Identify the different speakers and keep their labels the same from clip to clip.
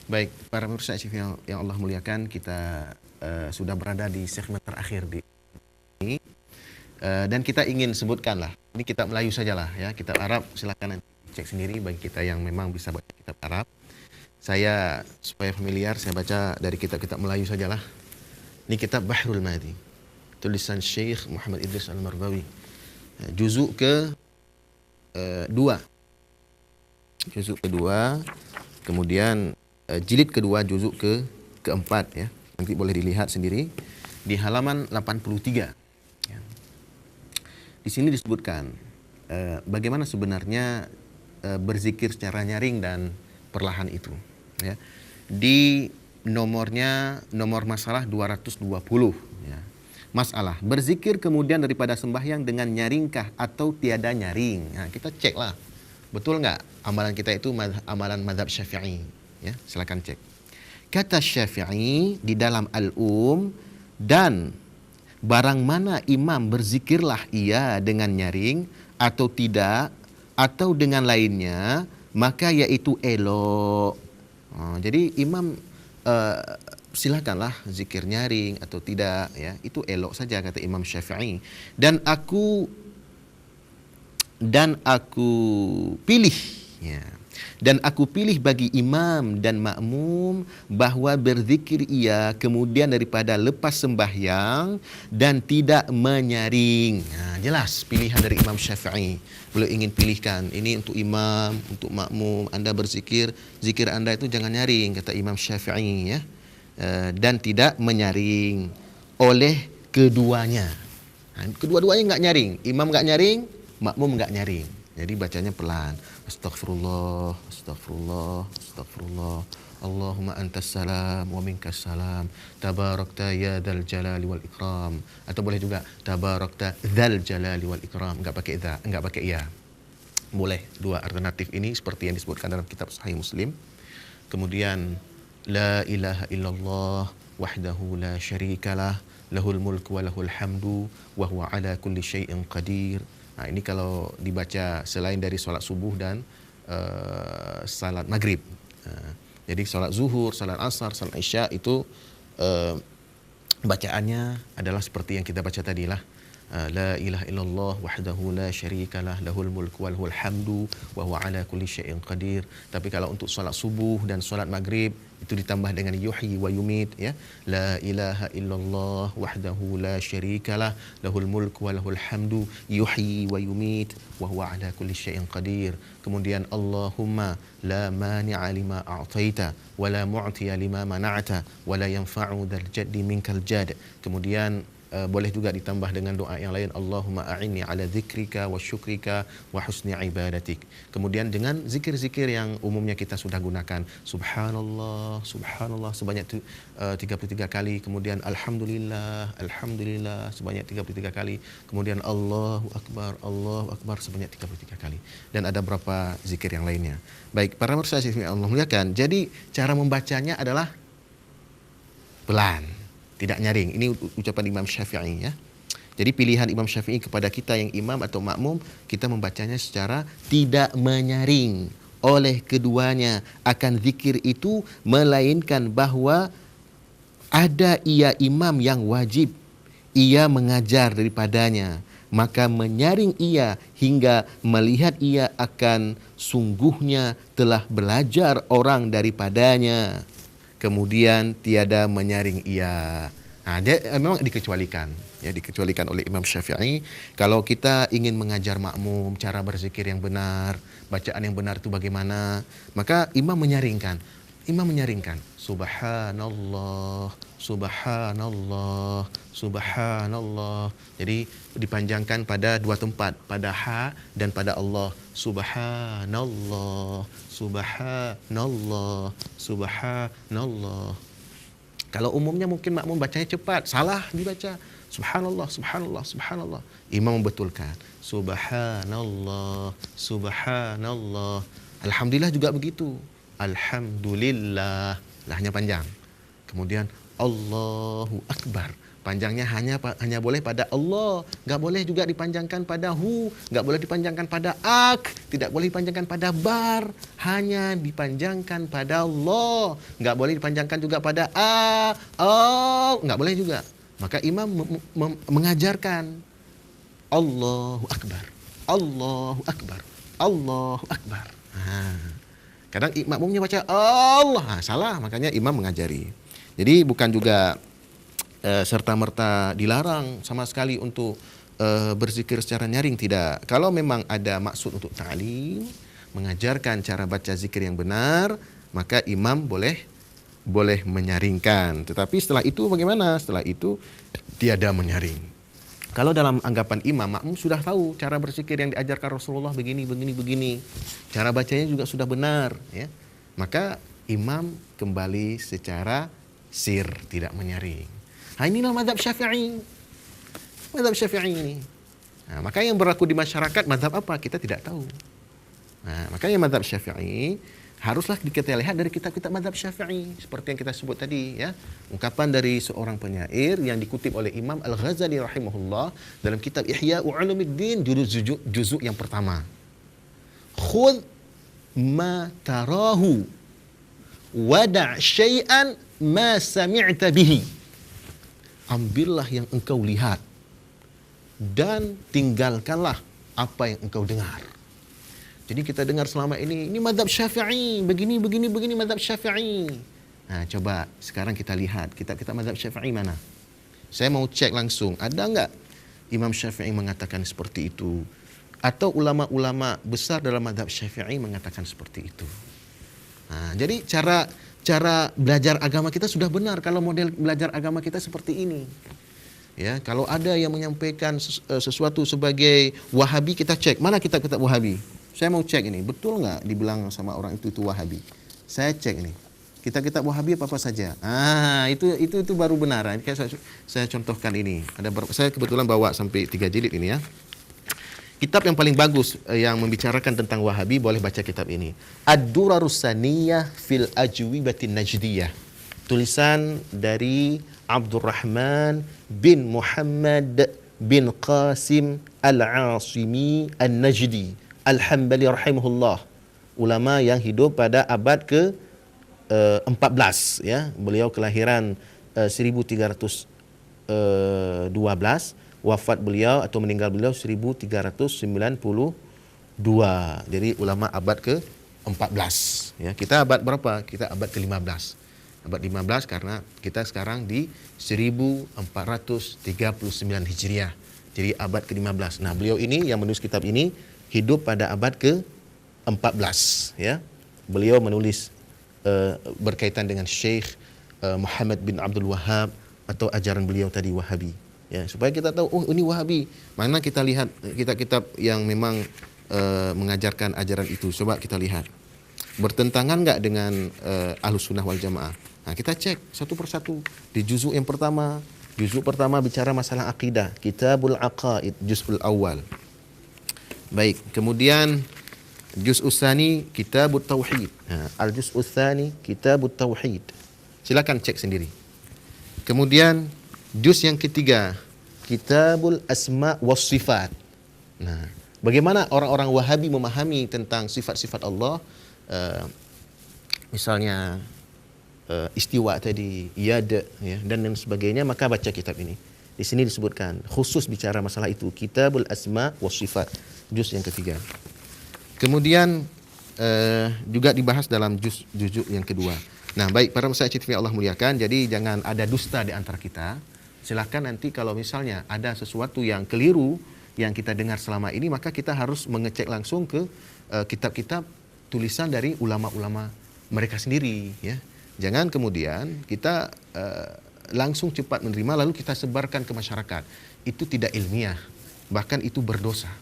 Speaker 1: Baik, para pemirsa yang Allah muliakan, kita sudah berada di segmen terakhir di ini. Dan kita ingin sebutkan lah, ini kitab Melayu sajalah ya, kitab Arab silakan nanti cek sendiri bagi kita yang memang bisa baca kitab Arab. Saya supaya familiar, saya baca dari kitab-kitab Melayu sajalah. Ini kitab Bahrul Madi, tulisan Syekh Muhammad Idris Al-Mardawi, juzuk ke 2, juzuk kedua, kemudian jilid kedua, juzuk keempat ya. Nanti boleh dilihat sendiri di halaman 83. Ya. Di sini disebutkan bagaimana sebenarnya berzikir secara nyaring dan perlahan itu. Ya. Di nomor masalah 220. Ya. Masalah berzikir kemudian daripada sembahyang dengan nyaringkah atau tiada nyaring. Nah, kita cek lah, betul nggak amalan kita itu amalan mazhab Syafi'i? Ya, silakan cek. Kata Syafi'i di dalam dan barang mana imam berzikirlah ia dengan nyaring atau tidak atau dengan lainnya, maka iaitu elok. Jadi imam silakanlah zikir nyaring atau tidak ya, itu elok saja kata Imam Syafi'i. Dan aku pilih ya. Dan aku pilih bagi imam dan makmum bahawa berzikir ia kemudian daripada lepas sembahyang dan tidak menyaring. Jelas pilihan dari Imam Syafi'i. Beliau ingin pilihkan ini untuk imam, untuk makmum. Anda berzikir, zikir anda itu jangan nyaring kata Imam Syafi'i ya. Dan tidak menyaring oleh keduanya. Kedua-duanya enggak nyaring. Imam enggak nyaring, makmum enggak nyaring. Jadi bacanya pelan. Astaghfirullah, astaghfirullah, astaghfirullah. Allahumma antas salam wa minkas salam. Tabarakta ya dzal jalali wal ikram. Atau boleh juga tabarakta dzal jalali wal ikram. Enggak pakai dza, enggak pakai ya. Boleh dua alternatif ini seperti yang disebutkan dalam kitab Sahih Muslim. Kemudian la ilaha illallah wahdahu la syarikalah lahul mulku wa lahul hamdu wa huwa ala kulli syai'in qadir. Nah, ini kalau dibaca selain dari solat subuh dan salat maghrib. Jadi solat zuhur, salat asar, salat isya itu bacaannya adalah seperti yang kita baca tadi lah. La ilaha illallah wahdahu la syarikalah lahul mulku wa lahul hamdu wa huwa ala kulli syai'in qadir. Tapi kalau untuk solat subuh dan solat maghrib itu ditambah dengan yuhyi wa yumit ya. La ilaha illallah wahdahu la syarikalah lahul mulku wa lahul hamdu yuhyi wa yumit wa huwa ala kulli syai'in qadir. Kemudian Allahumma la mani'a lima a'taita wa la mu'tiya lima mana'ta wa la yanfa'u dzal jaddi minkal jad. Kemudian boleh juga ditambah dengan doa yang lain, Allahumma a'inni ala dzikrika wa syukrika wa husni ibadatik. Kemudian dengan zikir-zikir yang umumnya kita sudah gunakan, subhanallah, subhanallah sebanyak 33 kali, kemudian alhamdulillah, alhamdulillah sebanyak 33 kali, kemudian Allahu akbar sebanyak 33 kali. Dan ada beberapa zikir yang lainnya. Baik, para pemirsa yang Allah muliakan. Jadi cara membacanya adalah pelan, tidak nyaring. Ini ucapan Imam Syafi'i ya. Jadi pilihan Imam Syafi'i kepada kita yang imam atau makmum, kita membacanya secara tidak menyaring oleh keduanya akan zikir itu, melainkan bahawa ada ia imam yang wajib ia mengajar daripadanya, maka menyaring ia hingga melihat ia akan sungguhnya telah belajar orang daripadanya, kemudian tiada menyaring ia. Dia memang dikecualikan oleh Imam Syafi'i. Kalau kita ingin mengajar makmum cara berzikir yang benar, bacaan yang benar itu bagaimana, maka imam menyaringkan subhanallah, subhanallah, subhanallah. Jadi dipanjangkan pada dua tempat, pada ha dan pada Allah. Subhanallah, subhanallah, subhanallah. Kalau umumnya mungkin makmum bacanya cepat, salah dibaca. Subhanallah, subhanallah, subhanallah. Imam membetulkan. Subhanallah, subhanallah. Alhamdulillah juga begitu. Alhamdulillah. Lahnya panjang. Kemudian Allahu Akbar. Panjangnya hanya boleh pada Allah. Enggak boleh juga dipanjangkan pada hu, enggak boleh dipanjangkan pada ak, tidak boleh dipanjangkan pada bar, hanya dipanjangkan pada Allah. Enggak boleh dipanjangkan juga pada enggak boleh juga. Maka imam mengajarkan Allahu Akbar, Allahu Akbar, Allahu Akbar. Kadang makmumnya baca Allah, salah, makanya imam mengajari. Jadi bukan juga serta-merta dilarang sama sekali untuk berzikir secara nyaring, tidak. Kalau memang ada maksud untuk ta'lim, mengajarkan cara baca zikir yang benar, maka imam boleh menyaringkan. Tetapi setelah itu bagaimana? Setelah itu tiada menyaring. Kalau dalam anggapan imam, makmum sudah tahu cara berzikir yang diajarkan Rasulullah begini. Cara bacanya juga sudah benar, ya. Maka imam kembali secara sir, tidak menyaring. Inilah mazhab Syafi'i. Mazhab Syafi'i ini. Maka yang berlaku di masyarakat mazhab apa? Kita tidak tahu. Makanya mazhab Syafi'i haruslah kita lihat dari kitab-kitab mazhab Syafi'i, seperti yang kita sebut tadi, ya. Ungkapan dari seorang penyair yang dikutip oleh Imam Al-Ghazali rahimahullah dalam kitab Ihya Ulumuddin juzuk yang pertama. Khudh ma tarahu wada' syai'an ma sami'ta bihi. Ambillah yang engkau lihat dan tinggalkanlah apa yang engkau dengar. Jadi kita dengar selama ini mazhab Syafi'i, begini mazhab Syafi'i. Coba sekarang kita lihat kitab-kitab mazhab Syafi'i mana? Saya mau cek langsung, ada enggak Imam Syafi'i mengatakan seperti itu? Atau ulama-ulama besar dalam mazhab Syafi'i mengatakan seperti itu? Jadi cara belajar agama kita sudah benar kalau model belajar agama kita seperti ini. Ya, kalau ada yang menyampaikan sesuatu sebagai Wahabi, kita cek mana kitab-kitab Wahabi. Saya mau cek ini, betul nggak dibilang sama orang itu Wahabi? Saya cek ini, kitab-kitab Wahabi apa saja. Itu baru benar. Saya contohkan ini. Saya kebetulan bawa sampai 3 jilid ini, ya. Kitab yang paling bagus yang membicarakan tentang Wahabi, boleh baca kitab ini. Ad-Durarus Saniyah fil Ajwibatin Najdiyah. Tulisan dari Abdurrahman bin Muhammad bin Qasim Al-Asimi An-Najdi Al-Hambali rahimahullah, ulama yang hidup pada abad ke-14, ya. Beliau kelahiran 1312, wafat beliau atau meninggal beliau 1392. Jadi ulama abad ke-14, ya. Kita abad berapa? Kita abad ke-15. Abad 15 karena kita sekarang di 1439 Hijriah. Jadi abad ke-15. Nah, beliau ini yang menulis kitab ini hidup pada abad ke-14, ya. Beliau menulis berkaitan dengan Syekh Muhammad bin Abdul Wahhab atau ajaran beliau tadi Wahabi, ya, supaya kita tahu ini Wahabi. Mana kita lihat kitab-kitab yang memang mengajarkan ajaran itu. Coba kita lihat bertentangan enggak dengan Ahlus Sunnah wal Jamaah. Kita cek satu persatu. Di juzuk yang pertama, juzuk pertama bicara masalah akidah, Kitabul Aqaid, juzul awal. Baik, kemudian juz tsani Kitabut Tauhid. Al-juz tsani Kitabut Tauhid. Silakan cek sendiri. Kemudian juz yang ketiga, Kitabul Asma was Sifat. Bagaimana orang-orang Wahabi memahami tentang sifat-sifat Allah? Misalnya istiwa tadi, yad, ya, dan lain sebagainya, maka baca kitab ini. Di sini disebutkan khusus bicara masalah itu, Kitabul Asma was Sifat, juz yang ketiga. Kemudian juga dibahas dalam juz yang kedua. Nah, baik para masyayikh Allah muliakan, jadi jangan ada dusta di antara kita. Silakan nanti kalau misalnya ada sesuatu yang keliru yang kita dengar selama ini, maka kita harus mengecek langsung ke kitab-kitab tulisan dari ulama-ulama mereka sendiri, ya. Jangan kemudian kita langsung cepat menerima lalu kita sebarkan ke masyarakat. Itu tidak ilmiah, bahkan itu berdosa.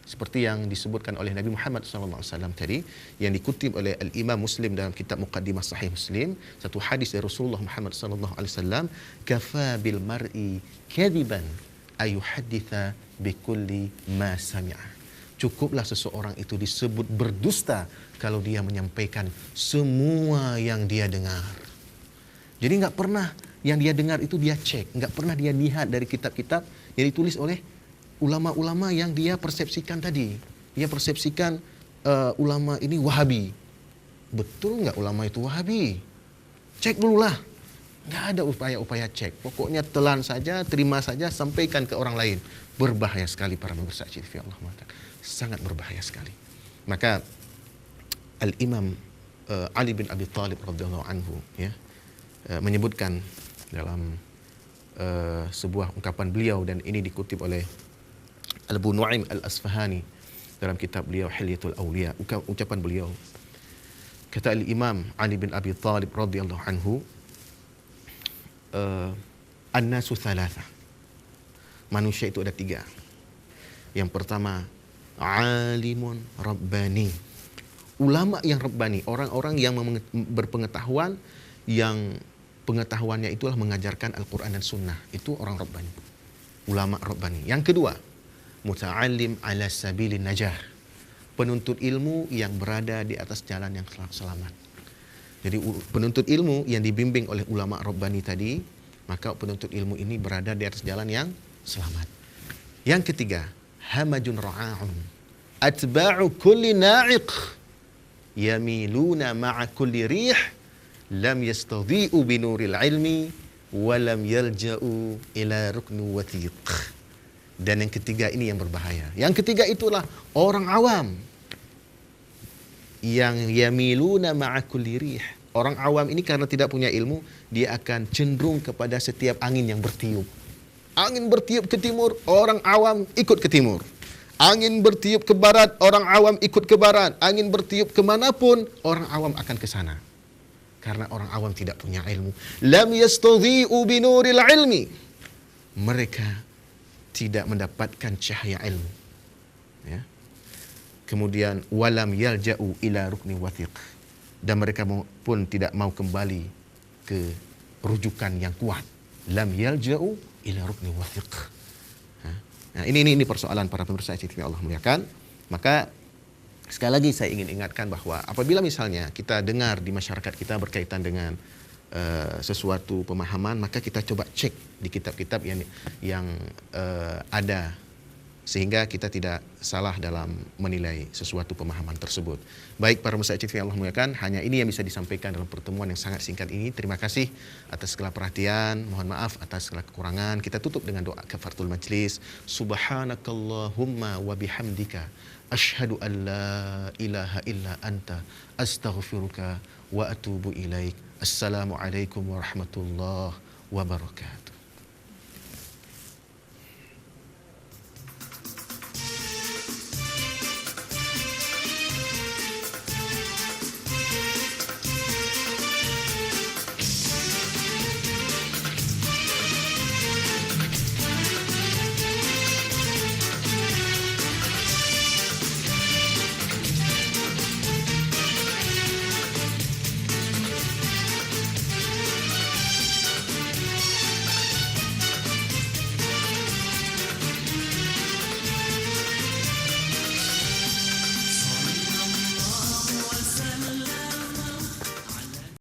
Speaker 1: Seperti yang disebutkan oleh Nabi Muhammad SAW tadi, yang dikutip oleh Al-Imam Muslim dalam kitab Muqaddimah Sahih Muslim, satu hadis dari Rasulullah Muhammad SAW, kafa bil mar'i kadiban ayuhadditha bikulli ma sami'a. Cukuplah seseorang itu disebut berdusta kalau dia menyampaikan semua yang dia dengar. Jadi enggak pernah Yang dia dengar itu dia cek, nggak pernah dia lihat dari kitab-kitab yang ditulis oleh ulama-ulama yang dia persepsikan tadi. Dia persepsikan ulama ini Wahabi. Betul nggak ulama itu Wahabi? Cek dulu lah. Nggak ada upaya-upaya cek. Pokoknya telan saja, terima saja, sampaikan ke orang lain. Berbahaya sekali para pemirsa TV Allah mengatakan. Sangat berbahaya sekali. Maka Al-Imam Ali bin Abi Thalib radhiyallahu anhu ya, menyebutkan dalam sebuah ungkapan beliau, dan ini dikutip oleh Abu Nu'aim Al-Asfahani dalam kitab beliau Hilyatul Awliya. Ucapan beliau, kata Al-Imam Ali bin Abi Thalib radhiyallahu anhu, an-nasu thalatha. Manusia itu ada 3. Yang pertama, alimun rabbani. Ulama yang rabbani, orang-orang yang berpengetahuan, yang pengetahuannya itulah mengajarkan Al-Quran dan Sunnah. Itu orang rabbani, ulama rabbani. Yang kedua, muta'allim ala sabilin najah. Penuntut ilmu yang berada di atas jalan yang selamat. Jadi penuntut ilmu yang dibimbing oleh ulama rabbani tadi, maka penuntut ilmu ini berada di atas jalan yang selamat. Yang ketiga, hamajun ra'a'un atba'u kulli na'iq yamiluna ma'a kulli rih lam yastadhi'u binuril ilmi wa lam yalja'u ila rukni wathiq. Dan yang ketiga ini yang berbahaya. Yang ketiga itulah orang awam yang yamiluna ma'a kulli rih. Orang awam ini karena tidak punya ilmu, dia akan cenderung kepada setiap angin yang bertiup. Angin bertiup ke timur, orang awam ikut ke timur. Angin bertiup ke barat, orang awam ikut ke barat. Angin bertiup kemanapun, orang awam akan ke sana. Karena orang awam tidak punya ilmu. Lam yastadhi'u binuril ilmi. Mereka tidak mendapatkan cahaya ilmu. Ya. Kemudian walam yalja'u ila rukni wathiq. Dan mereka pun tidak mau kembali ke rujukan yang kuat. Lam yalja'u ila rukni wathiq. Nah, ini persoalan para pemirsa TV Allah muliakan. Maka sekali lagi saya ingin ingatkan bahwa apabila misalnya kita dengar di masyarakat kita berkaitan dengan sesuatu pemahaman, maka kita coba cek di kitab-kitab yang ada, sehingga kita tidak salah dalam menilai sesuatu pemahaman tersebut. Baik para pemirsa TV Allah muliakan, hanya ini yang bisa disampaikan dalam pertemuan yang sangat singkat ini. Terima kasih atas segala perhatian, mohon maaf atas segala kekurangan. Kita tutup dengan doa kafaratul majlis. Subhanakallahumma wa bihamdika asyhadu an la ilaha illa anta astaghfiruka wa atubu ilaik. Assalamualaikum warahmatullahi wabarakatuh.